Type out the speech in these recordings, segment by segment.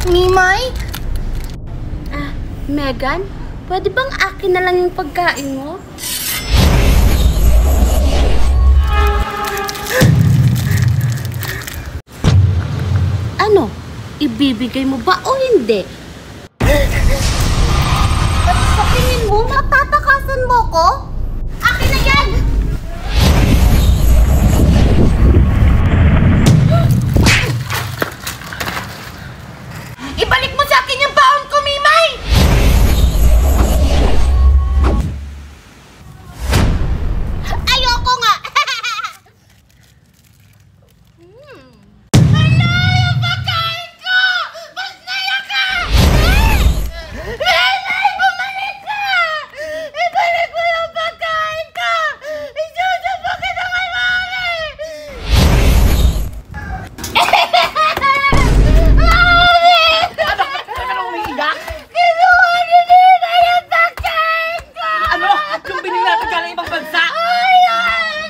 Mimay? Megan, pwede bang akin na lang yung pagkain mo? Ano? Ibibigay mo ba o hindi? Sa tingin mo, matatakasan mo ko? Akin na yan! Ibalik mo sa akin yung baon ko, Mimay! Ayoko nga! Hala! Yung pagkain ko! Masnaya ka! Mimay! Bumalik ka! Ibalik mo yung pagkain ko! Isusubo kita kay Mami! Kinuha ni Nina yung pagkain ko! Ano? Yung binili natin ka ng ibang bansa? Ayan!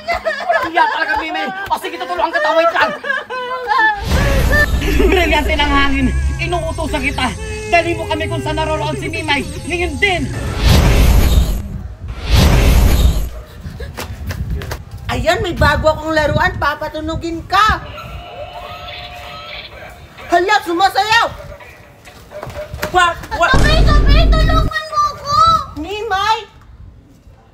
Walang hiya talaga, Mimay! O sige, tutulungan kita, wait lang! Brilyante ng hangin! Inuutosan kita! Dali mo kami kung saan naroroon si Mimay! Ngayon din! Ayan, may bago akong laruan. Papatunugin ka. Hala, sumasayaw! Tabi! Tulungan mo ako! Mimay!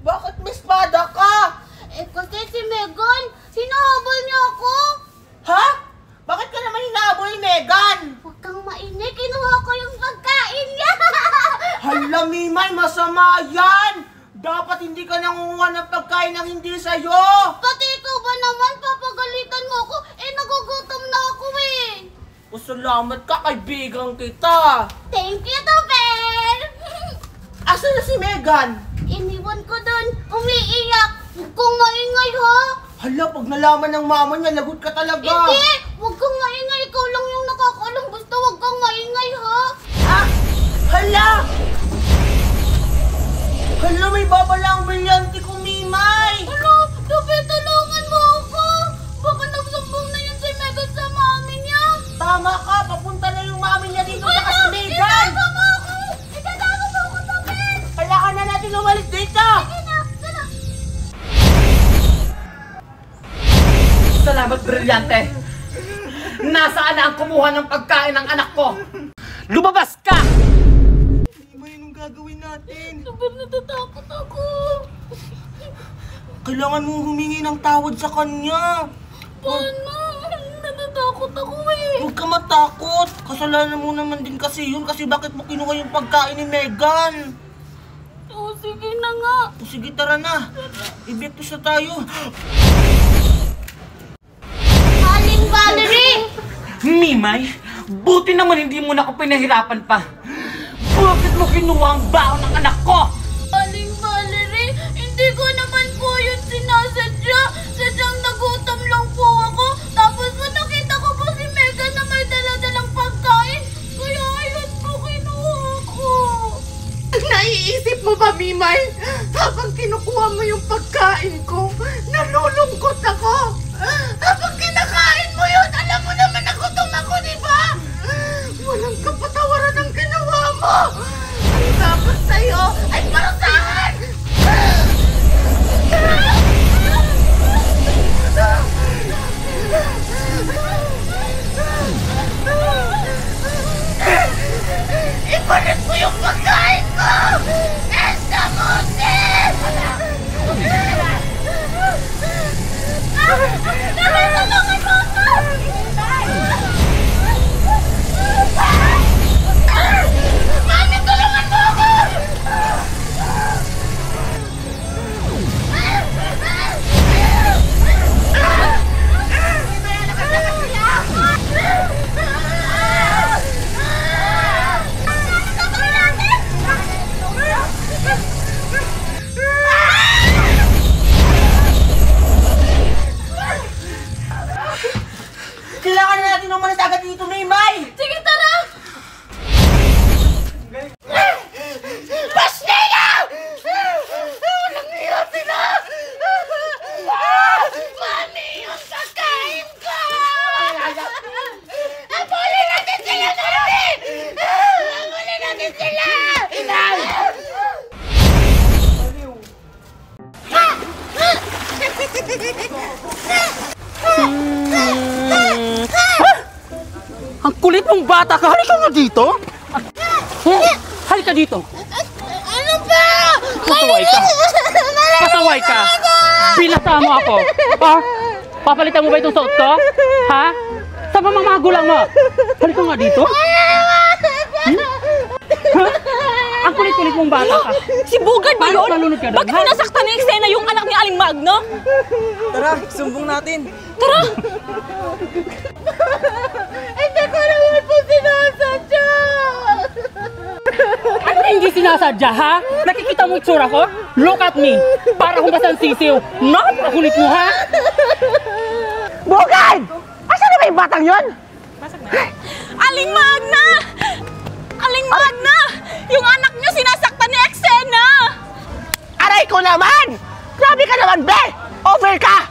Bakit may espada ka? Kasi si Megan, hinahabol niya ako. Ha? Bakit ka naman hinahabol ni Megan? Huwag kang mainig, kinuha ko yung pagkain niya. Hala, Mimay, masama yan! Dapat hindi ka nangunguha ng pagkain ng hindi sa'yo! Pati ikaw ba naman, papagalitan mo ako? Nagugutom na ako eh. O, salamat ka, kaibigan kita! Thank you, Topel! Asan na si Megan? Iniwan ko dun, umiiyak. Huwag kang maingay ha. Hala, pag nalaman ng mama niya, lagot ka talaga! Hindi! Huwag kang maingay, ikaw lang yung nakakaalam. Basta huwag kang maingay ha. Ah! Hala! Hala, may babala ang brilyante ko, Mimay! Ano? Topel, tulungan mo ako. Baka nagsumbong na yun si Megan sa mami niya. Tama ka! Papunta na yung mami niya dito sa si Megan! Itatago mo ako! Itatago mo ako, Topel! Kailangan na natin umalis dito! Sana! Salamat, Brilyante! Nasaan na ang kumuha ng pagkain ng anak ko? Lumabas ka! Mimay, anong gagawin natin? Topel, natatakot ako. Kailangan mong humingi ng tawad sa kanya. Paano? Natatakot ako eh. Huwag ka matakot. Kasalanan mo naman din kasi yun. Kasi bakit mo kinuha yung pagkain ni Megan? Oh, sige na nga. O sige, tara na. Ibigtos na tayo. Aling Valerie! Mimay, buti naman hindi mo na ako pinahirapan pa. Bakit mo kinuha ang baon ng anak ko? Aling Valerie, hindi ko naman po yun sinasadya. Sadyang nagutom lang po ako. Tapos nakita ko po si Megan na may dala-dalang pagkain. Kaya ayun po kinuha ko. Naiisip mo ba, Mimay? Habang kinukuha mo yung pagkain ko, nalulungkot ako. Habang kinakain mo yun, alam mo naman nagutom ako, di ba? Walang kapatawaran ang ginawa mo. Ang dapat sa'yo ay parusahan! Ang kulit mong bata ka! Halika nga dito! Halika dito! Ano ba? Pasaway ka! Pasaway ka! Pinasa mo ako! Ha? Papalitan mo ba itong suot ko? Ha? Saan ba mga magulang mo? Halika nga dito! Ha? Ang kulit-kulit mong bata ka! Si Bugard ba yun? Talunod ka doon, Bakit ha? nasaktan ni Eksena yung anak ni Aling Magno? Tara, sumbong natin. Tara! Hindi ko naman po sinasadya! Ano hindi sinasadya, ha? Nakikita mo itsura ko? Look at me! Para kung basang sisiw! Napakakulit mo, ha? Bugard! Asan na ba yung batang yun? Aling Magna! Aling Magna! Yung anak niyo sinasaktan ni Eksena! Aray ko naman! Grabe ka naman, be! Over ka!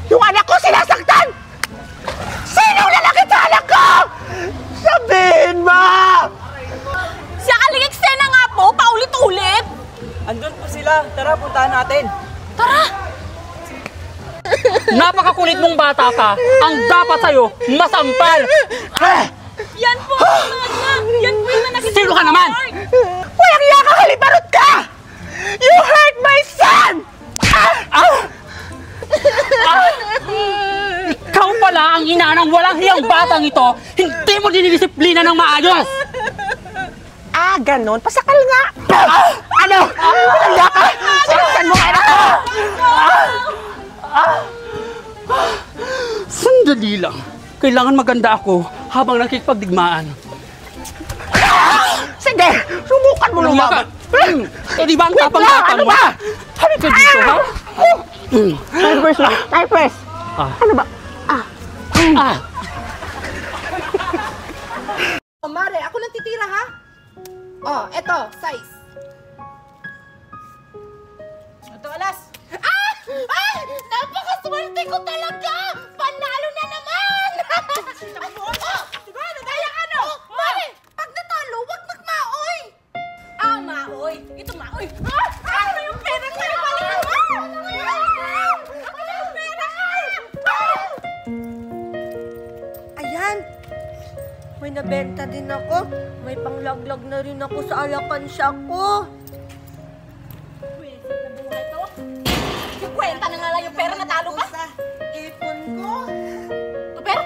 Yung anak ko sinasaktan! Sinong lalaki sa anak ko? Sabihin mo! Si Aling Eksena nga po, paulit-ulit! Andun po sila. Tara, puntahan natin. Napakakulit mong bata ka! Ang dapat sa'yo, masampal! Yan po, Magna! Yan po yung nakikita. Sino ka naman? Walang iya ka, haliparot ka! You hurt my son! Ikaw pala ang ina ng walang hiyang batang ito! Hindi mo dinidisiplina ng maayos! Ganon. Pasakal nga! Ano? Walang iya ka! Sinaktan mo anak ko! Sandali lang. Kailangan maganda ako habang nakikipagdigmaan. Sige! Subukan mo lumaban! O di ba ang tapang-tapang Ano mo? ba? Halika dito, ha? Time first na! Time first! Ano ba? Oh, Mare, ako lang titira, ha? Oh, eto, size. Ito, alas. Napakaswerte ko talaga! Panalo na naman! Siguro, daya ka, no? Mare, pag natalo, huwag magmaoy! Maoy! Ito, Maoy! Ano yung pera ko? Ako na yung pera ko! Ayan! May nabenta din ako. May panglaglag na rin ako sa alakansya ko. Pwede na buhay to. Yung kwenta na nga lang yung pera natalo ka. Sa ipon ko. Ito pera?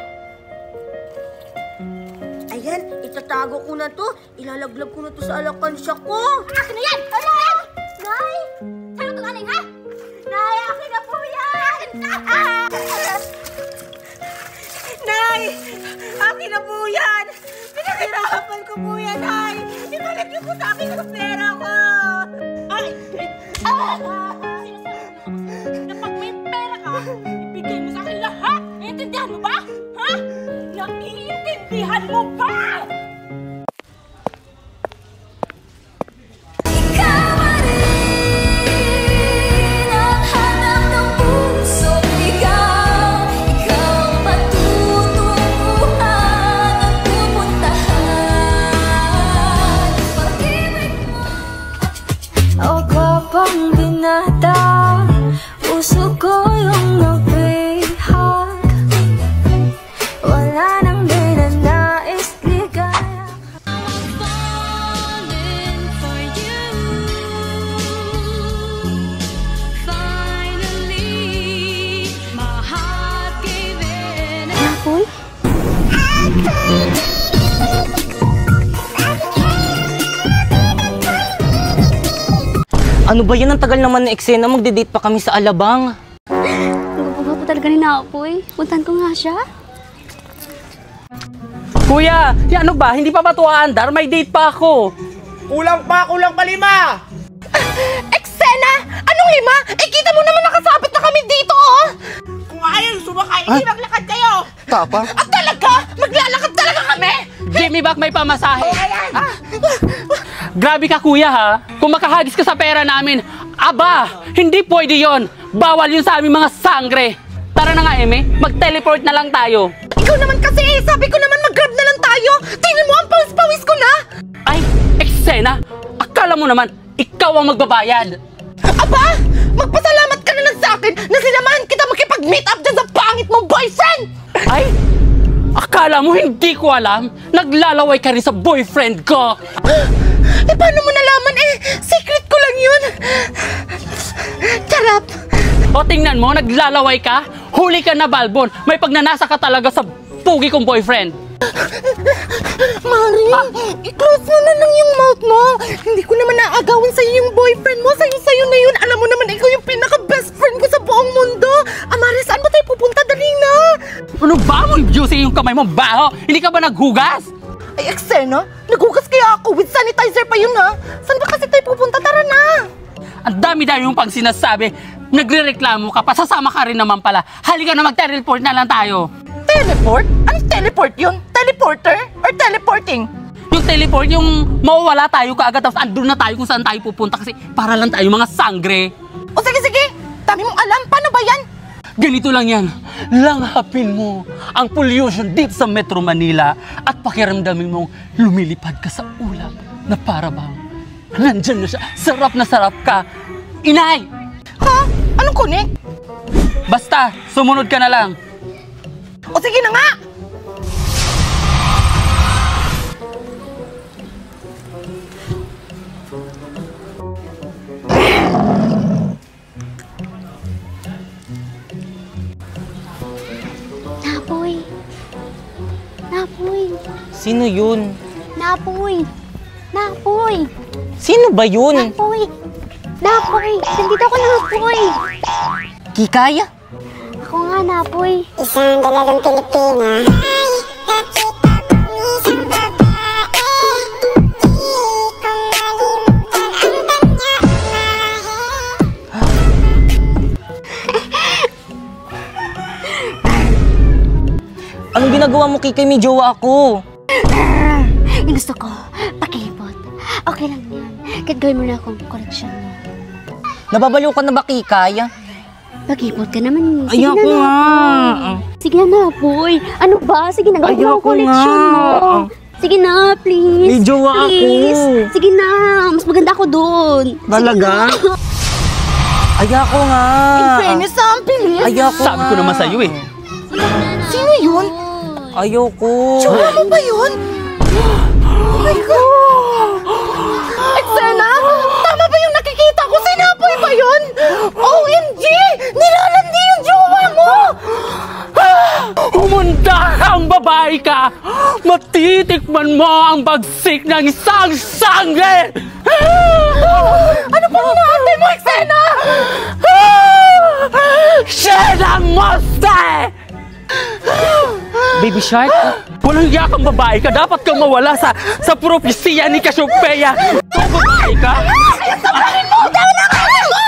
Ayan, itatago ko na to. Ilalaglag ko na to sa alakansya ko. Akin na yan! Akin! Nay! Sa'yo ito galing, ha? Nay, akin na po yan! Nay! Akin na po yan! Pinaghirapan ko po yan, Nay! Ibalik niyo po sa akin ang pera ko! Na pag may pera ka, ibigay mo sa akin lahat! Naiintindihan mo ba? Ha? Naiintindihan mo ba? O gwapong binata, puso ko yung nabihag. Wala nang dinanais ligaya. I'm falling for you. Finally, my heart gave in. Napoy? Ano ba yan? Ang tagal naman na Eksena. Magde-date pa kami sa Alabang. Nagpapagawa po talaga ni Napoy. Puntahan ko nga siya. Kuya, ano ba? Hindi pa ba ito aandar? May date pa ako. Kulang pa 5! Eksena! Anong 5? Eh, kita mo naman nakasabit na kami dito, oh! Kung ayaw sumakay, hindi maglakad kayo! Tapang? Ah, talaga? Maglalakad talaga kami? Give me back may pamasahe. Grabe ka kuya ha. Kung makahagis ka sa pera namin, aba, hindi pwede yon. Bawal yun sa aming mga sangre. Tara na nga Eme, mag-teleport na lang tayo. Ikaw naman kasi, sabi ko naman mag-grab na lang tayo. Tingnan mo, ang pawis-pawis ko na. Ay, Eksena, akala mo naman, ikaw ang magbabayad. Aba, magpasalamat ka na lang sa akin. Akala mo hindi ko alam? Naglalaway ka rin sa boyfriend ko! Eh, paano mo nalaman? Secret ko lang yun. Charap! O tingnan mo, naglalaway ka? Huli ka na, Balbon! May pagnanasa ka talaga sa pugi kong boyfriend! Mari, i-close mo na lang yung mouth mo. Hindi ko naman naagawin sa'yo yung boyfriend mo. Sa'yo na yun. Alam mo naman, ikaw yung pinaka-best friend ko sa buong mundo. Amari, saan ba tayo pupunta? Dali na! Ano ba mo juicy yung kamay mo, baho? Hindi ka ba naghugas? Ay, eksena? Naghugas kaya ako with sanitizer pa yun, ha? Saan ba kasi tayo pupunta? Tara na! Ang dami-dami yung pag sinasabi. Nagre-reklamo ka pa, sasama ka rin naman pala. Halika na, mag-teleport na lang tayo. Teleport? Anong teleport yun? Teleporter? Or teleporting? Yung teleport, yung mawawala tayo kaagad tapos andun na tayo kung saan tayo pupunta kasi para lang tayo mga sangre. O sige, dami mong alam. Paano ba yan? Ganito lang yan. Langhapin mo ang pollution dito sa Metro Manila at pakiramdamin mong lumilipad ka sa ulap na para bang nandyan na siya. Sarap na sarap ka. Inay! Ha? Anong connect? Basta, sumunod ka na lang. O sige na nga! Napoy! Napoy! Sino yun? Napoy! Napoy! Sino ba yun? Napoy! Napoy! Nandito ako, Napoy! Kikaya? Ako nga, Napoy. Isang dalagang Pilipina. Anong ginagawa mo, Kikay? May jowa ako. Yung gusto ko, pakipot. Okay lang yan. Kahit gawin mo na akong koleksyon mo. Nababaliw ka na ba, Kikay? Pakipot ka naman. Sige Ayoko na, nga. Napoy. Sige na, Napoy. Ano ba? Sige na, gawin mo ang Ayoko koleksyon nga. mo. Sige na, please. May jowa ako. Please. Sige na. Mas maganda ako doon. Talaga? Ayoko nga. In fairness, ang bilis. Ayoko nga. Sabi ko naman sa'yo eh. Sino yun? Ayoko. Jowa mo ba yun? Oh my God! Eksena, tama ba yung nakikita ko? Sinapoy ba yun? OMG! Nilalandi yung jowa mo! Humanda kang babae ka! Matitikman mo ang bagsik ng isang sangre! Ano pang inaantay mo, Eksena? Shenang Moste! Baby Shark? Walang yakang babae ka! Dapat kang mawala sa propesiya ni Cassiopeia! Ito babae ka? Sabahin mo! Dahil na kain mo!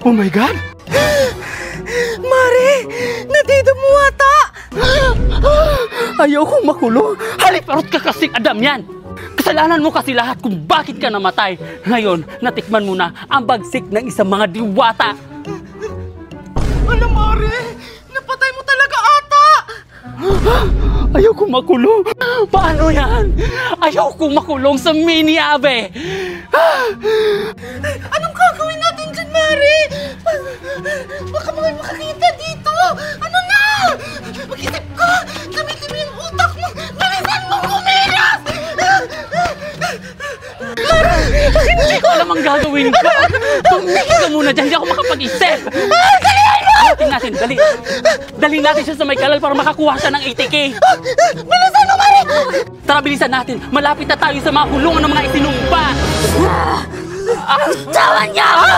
Oh my God! Mare, nandito mo ata! Ayaw kong makulong! Haliparot ka kasing Adam yan! Kasalanan mo kasi lahat kung bakit ka namatay. Ngayon, natikman mo na ang bagsik ng isang mga diwata. Alam, Mare, napatay mo talaga ata! Ayaw kong makulong. Paano yan? Ayaw kong makulong sa mini abe. Anong gagawin natin dyan, Mare? Baka may makakita dito. Ano na? Mag-isip ka. Gamitin mo yung utak mo. Bilisan mo kumilas! Hindi ko alam ang gagawin ko. Tumigil ka muna dyan. Hindi ako makapag-isip. Dalihan natin. Dali natin siya sa may kalal para makakuha siya ng 80K. Bilisan mo, Mare! Tara, bilisan natin. Malapit na tayo sa mga kulungan ng mga isinumpa. Tawan niya ako!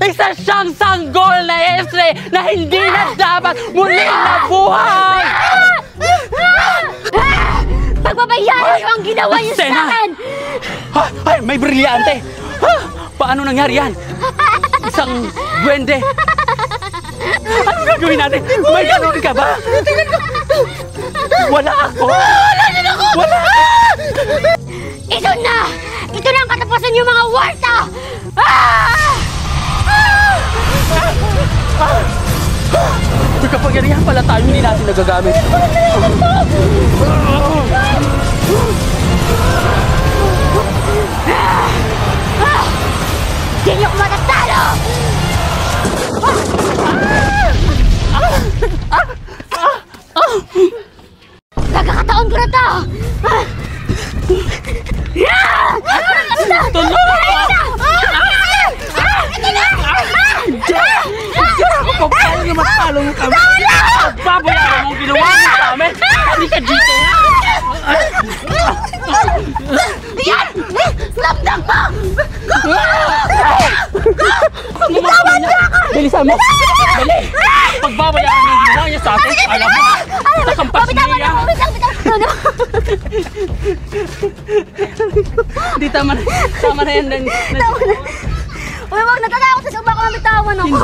Isa siyang sanggol na estre na hindi na dapat muling nabuhay! Pagbabayaran niyo ang ginawa niyo sa Sena! akin! Ay, may brilyante! Paano nangyari yan? Isang duwende! Ano gagawin natin? May ganun ka ba? Wala ako! Wala! Ito na! Ito na ang katapusan yung mga warta! May kapangyarihan pala tayo, hindi natin nagagamit. Nagkakataon ko na to! Paano naman talo mo kami? Babayaran mong ginawa mo sa amin! Hindi ka dito! Yan! Lamdang mo! Bilisan mo! Dali! Pagbabayaran ng ginawa niya sa atin, alam mo! Nakampas niya yan! Hindi, tama na. Tama na yan. Uy, wag, natatakot sa sumba ko na bitawan ako.